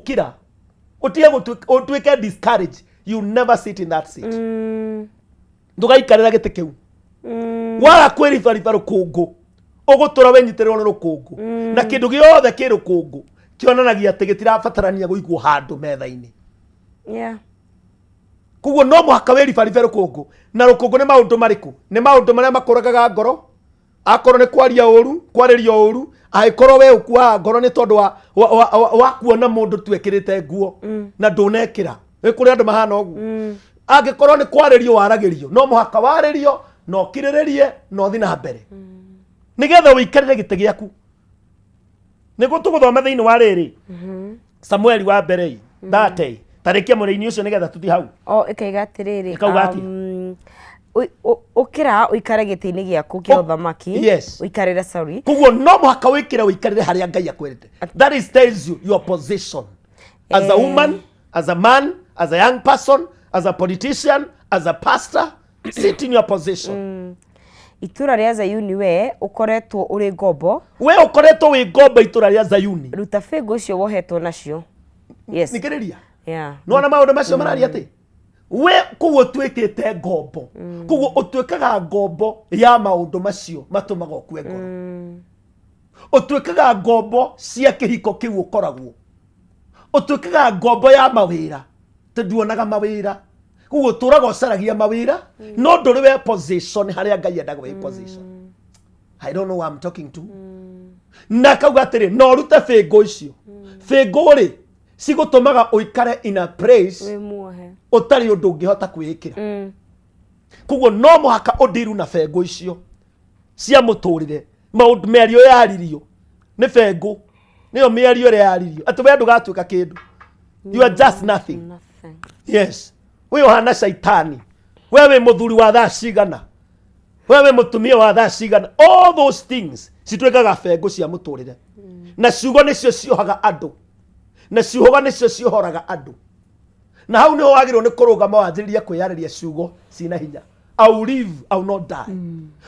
gukira utige utwike discourage, you never sit in that seat. Ndugaikarira gite kiu waga kwiribariba rukungu ugutura wenyitirwo ni rukungu na kindu giothe ki rukungu kionanagia ati gitirabatarania guigwo handu metha-ini. Kuguo no muhaka wiribaribe rukungu, na rukungu ni maundu mariku? Ni maundu maria makuragaga ngoro, akorwo ni kwaria uru, kwariria uru, aikorwo we ukua ngoro ni tondu wa kuona mundu twekirite nguo na ndunekira we kuri andu mahana uguo. Angikorwo ni kwaririo waragirio, no muhaka waririo no kiriririe no thina mbere nigetha wikarire gite giaku. Niguo tuguthoma thiini wa riri Samueli wa mbere 30 tarikia mureini ucio nigetha tuthi hau. Ikaiga atiriri ukira uikare giti-ini giaku kia uthamaki, uikarire sorry. Kuguo no muhaka wikire uikarire haria Ngai akwirite. That is tells you your position as a woman, as a man, as a young person, as a politician, as a pastor. Sit in your position. Itura ria Zayuni we ukoretwo uri ngombo. We ukoretwo wi ngombo itura ria Zayuni. Ruta bengo ucio wohetwo nacio. Yes. Nikiriria. No na maundu macio marari ati. We kuguo twikite ngombo. Kuguo utwikaga ngombo ya maundu macio matumaga okue ngoro. Utwikaga ngombo cia kihiko kiu ukoragwo. Utwikaga ngombo ya mawira. Tuduonaga mawira. Kuguo turaga ucaragia mawira no nduri we position haria Ngai endaga we position. I don't know who I'm talking to. Na kauga atiri no rute bengo icio. Bengo ri cigutumaga uikare in a place we muohe utari undu ungihota kwikira. Kuguo no muhaka undiru na bengo icio cia muturire. Maundu merio yaririo ni bengo niyo merio ria yaririo ati we ndugatuika kindu. You are just nothing. Yes. Wewe hana shaitani. Wewe muthuri wa thaa cigana. Wewe mutumia wa thaa cigana. All those things citwekaga bengo cia muturire. Na ciugo nicio ciohaga andu. Na ciugo nicio ciohoraga andu. Na hau niho wagirwo ni kurugama wanjiriria kwiyariria ciugo cina hinya. I will live, I will not die.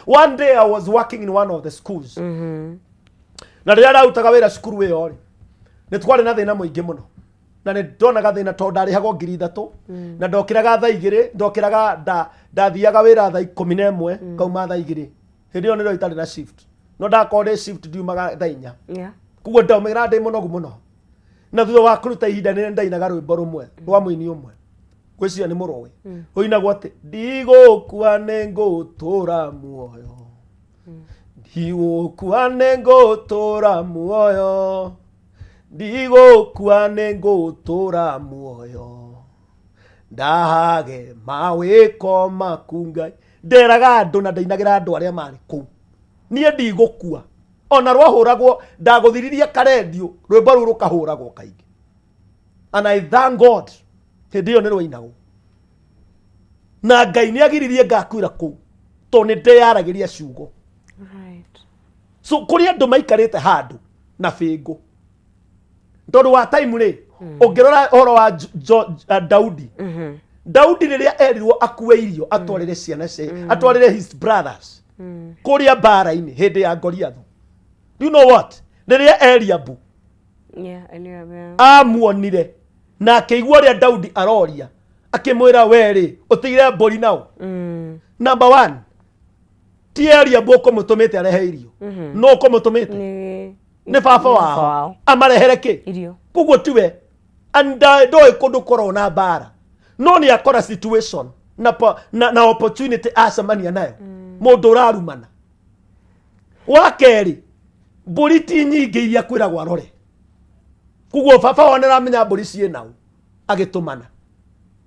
One day I was working in one of the schools. Na riria rautaga wira cukuru iyo ri. Ni twari na thina muingi muno. Na ni ndonaga thina to ndarihagwo 3,000 na ndokiraga thaa 2 ndokiraga ndathiaga wira thaa 11 kauma thaa 2 hindi yo niro itari na shift no ndakore shift ndiumaga thaa 4 kuguo ndaumira ndi munogu muno na thutha wa kuruta ihinda nene ndainaga rwimbo rumwe rwa muini umwe gwiciria ni murowe uinagwo ati ndigukua ningutura muoyo ndigukua ningutura muoyo ndigukua ningutura muoyo ndahage mawiko makungai nderaga andu na ndainagira andu aria mari kuu nie ndigukua ona rwahuragwo ndaguthiriria karendio rwimbo ru rukahuragwo kaingi and I thank God hindi yo ni rwainagwo na Ngai ni agiririe ngakwira kuu to ni ndeyaragiria ciugo so kuri andu maikarite handu na bengo tondu wa time ri ungirora horo wa Daudi. Daudi riria erirwo akue irio atwarire ciana cie atwarire his brothers kuria bara-ini hindi ya Goliathu. Do you know what? Riria Eliabu amuonire na akigwa ria Daudi aroria akimwira weri utigire mburi nao. Number 1 ti Eliabu ukumutumite arehe irio no ukumutumite ni baba wao amarehere ki irio. Kuguo tiwe anda ndoi kundu korona bara no ni akora situation na opportunity acemania nayo mundu urarumana wakeri mburi ti nyingi iria kwiragwo arore. Kuguo baba wao niramenya mburi cienao agitumana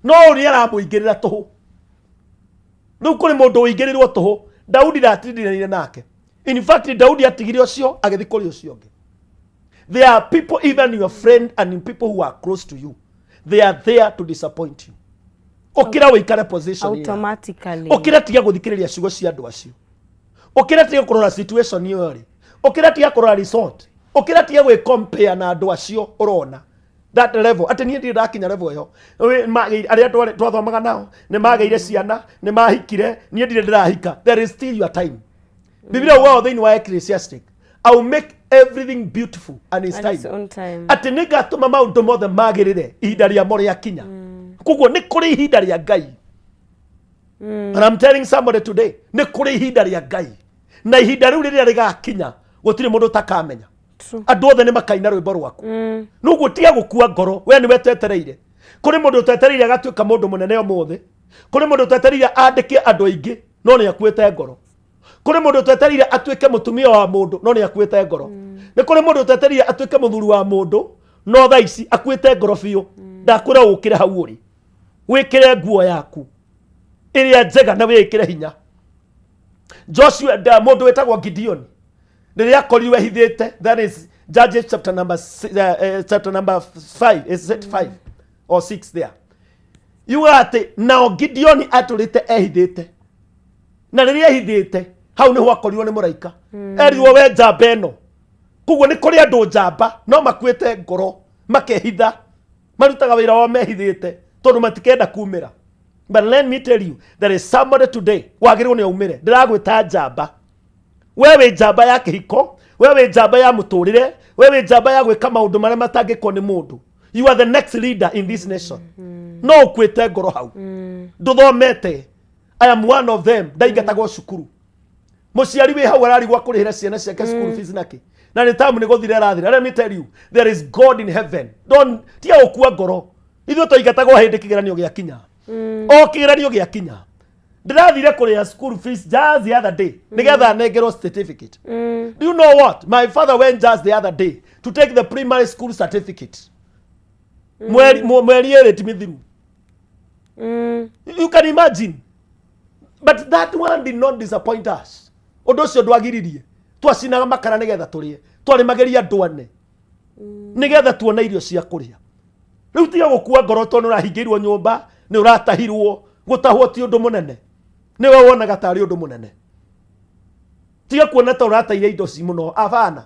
no uri aramuingirira tuhu riu kuri mundu uingirirwo tuhu. Daudi ndatindanire nake. In fact Daudi atigire ucio agithi kuri ucio ungi. There are people, even your friend and people who are close to you, they are there to disappoint you. Okira wikare position automatically. Okira tiga guthikiriria ciugo cia andu acio. Okira tiga kurora situation iyo ri. Okira tiga kurora resort. Okira tiga gwe compare na andu acio urona. That level ati nie ndi ndakinya level yo. Aria twathomaga nao ni mageire ciana ni mahikire nie ndire ndirahika. There is still your time. Biblia wao thiini wa Ecclesiastic I'll make everything beautiful and its At time. its own time. Ati nĩ ngatũma maũndũ mothe magĩrĩre ihinda rĩamo rĩakinya. Koguo nĩ kũrĩ ihinda rĩa Ngai. And I'm telling somebody today, nĩ kũrĩ ihinda rĩa Ngai. Na ihinda rĩu rĩrĩa rĩgakinya, gũtirĩ mũndũ ũtakamenya. Andũ othe nĩ makaina rwĩmbo rwaku. Noguo tiga gũkua ngoro, we nĩwe twetereire. Kũrĩ mũndũ twetereire agatuĩka mũndũ mũnene ũmũthĩ. Kũrĩ mũndũ twetereire andĩke andũ aingĩ, no nĩ akuĩte ngoro. Kũrĩ mũndũ twetereire atuĩke mũtumia wa mũndũ, no nĩ akuĩte ngoro. Nĩ kũrĩ mũndũ twetereire atuĩke mũthuri wa mũndũ, no thaa ici akuĩte ngoro biũ. Ndakwĩra ũkĩre hau ũrĩ. Wĩkĩre nguo yaku ĩrĩa njega na wĩkĩre hinya. Joshua mũndũ wĩtagwo Gideon rĩrĩa akorirwo ehithĩte, that is Judges chapter number 5, is it 5 or 6 there. Yuga atĩ nao Gideon atũrĩte ehithĩte, na rĩrĩa ehithĩte hau nĩho akorirwo nĩ mũraika. Erirwo we njamba ĩno. Koguo nĩ kũrĩ andũ njamba no makuĩte ngoro makehitha, marutaga wĩra wao mehithĩte tondũ matikenda kumĩra. But let me tell you, there is somebody today wagĩrĩirwo nĩ aumĩre. Ndĩragwĩta njamba. We wĩ njamba ya kĩhiko, we wĩ njamba ya mũtũrĩre, we wĩ njamba ya gwĩka maũndũ marĩa matangĩkwo nĩ mũndũ. You are the next leader in this nation. No ũkuĩte ngoro hau. Ndũthomete. I am one of them. Ndaigatagwo cukuru. Mũciari wĩ hau ararigwo kũrĩhĩra ciana ciake school fees nake. Na nĩ tamu nĩ gũthira arathira. Let me tell you, there is God in heaven. Don't tiga gũkua ngoro. Ithuĩ tũingatagwo hĩndĩ kĩgeranio gĩakinya. O kĩgeranio gĩakinya. Ndĩrathire kũrĩha school fees just the other day. Nĩgetha nengerwo certificate. Do you know what? My father went just the other day to take the primary school certificate. Mweri ĩrĩ ti mithiru. You can imagine. But that one did not disappoint us. Ũndũ ũcio ndwagiririe. Twacinaga makara nĩgetha tũrĩe. Twarĩmagĩria ndwane. Nĩgetha tuone irio cia kũrĩa. Rĩu tiga gũkua ngoro tondũ ũrahingĩirwo nyũmba, nĩ ũratahirwo, gũtahwo ti ũndũ mũnene. Nĩwe wonaga tarĩ ũndũ mũnene. Tiga kuona ta ũratahire indo ci mũno. Avana.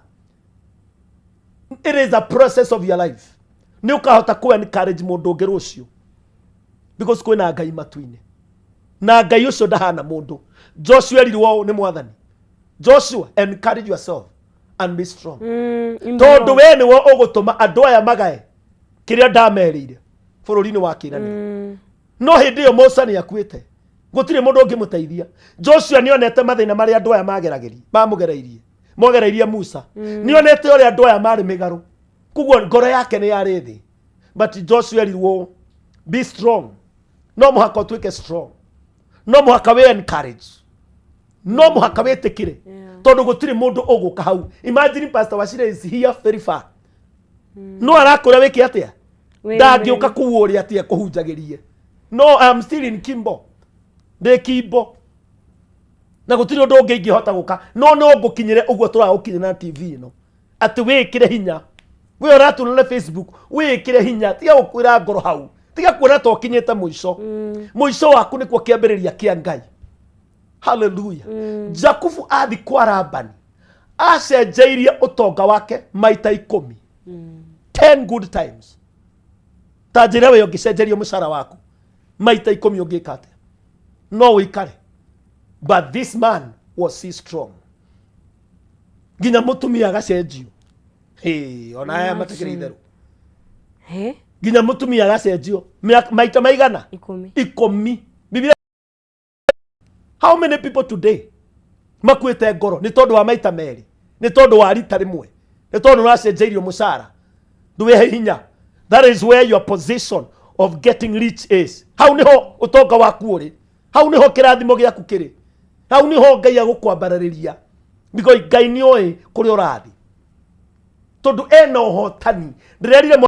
It is a process of your life. Nĩ ũkahota ku encourage mũndũ ũngĩ rũciũ. Because kwĩna Ngai matu-inĩ. Na Ngai ũcio ndahana mũndũ. Joshua erirwo nĩ Mwathani. Joshua, encourage yourself and be strong. Tondũ we nĩwe ũgũtũma andũ aya magae kĩrĩa ndamerĩire bũrũri-inĩ wa kĩĩranĩro. No hĩndĩ ĩyo Musa nĩ akuĩte. Gũtirĩ mũndũ ũngĩmũteithia. Joshua nĩonete mathĩna marĩa andũ aya mamũgereirie. Mogereirie Musa. Nĩonete ũrĩa andũ aya marĩ mĩgarũ. Koguo ngoro yake nĩ yarĩ thĩ. But Joshua erirwo, be strong. No mũhaka ũtuĩke strong. No mũhaka wĩ encourage. No mũhaka wĩtĩkĩre. Tondũ gũtirĩ mũndũ ũgũka hau. Imagine Pastor Wachira is here very far. No arakũra wĩke atĩa? Ndangĩũka kũu ũrĩa atĩa kũhunjagĩrie. No, I am still in Kimbo. Ndĩ Kimbo. Na gũtirĩ ũndũ ũngĩ ingĩhota gũka. No ngũkinyĩre ũguo tũragũkinyĩra na TV ĩno. Atĩ wĩkĩre hinya. We ũratũrora Facebook, wĩkĩre hinya. Tiga gũkwĩra ngoro hau. Tiga kuona ta ũkinyĩte mũico. Mũico waku nĩkuo kĩambĩrĩria kĩa Ngai. Hallelujah. Jakubu athi kwa Labani. Acenjeirie ũtonga wake maita 10. 10 good times. Ta njĩra we ũngĩcenjerio mũcara waku maita 10 ũngĩka atĩa? No wĩikare. But this man was so strong. Nginya mũtumia agacenjio. Ona aya matakĩrĩ itherũ. Nginya mũtumia agacenjio maita maigana? 10. Biblia. How many people today makuĩte ngoro nĩ tondũ wa maita merĩ, nĩ tondũ wa rita rĩmwe, nĩ tondũ ũracenjeirio mũcara, ndũwĩhe hinya? That is where your position of getting rich is. Hau niho ũtonga waku ũrĩ. Hau niho kĩrathimo gĩaku kĩrĩ. Hau niho Ngai agũkwambarĩria. Because Ngai nĩoĩ kũrĩa ũrathiĩ. Tondũ ena ũhotani. Ndĩrerire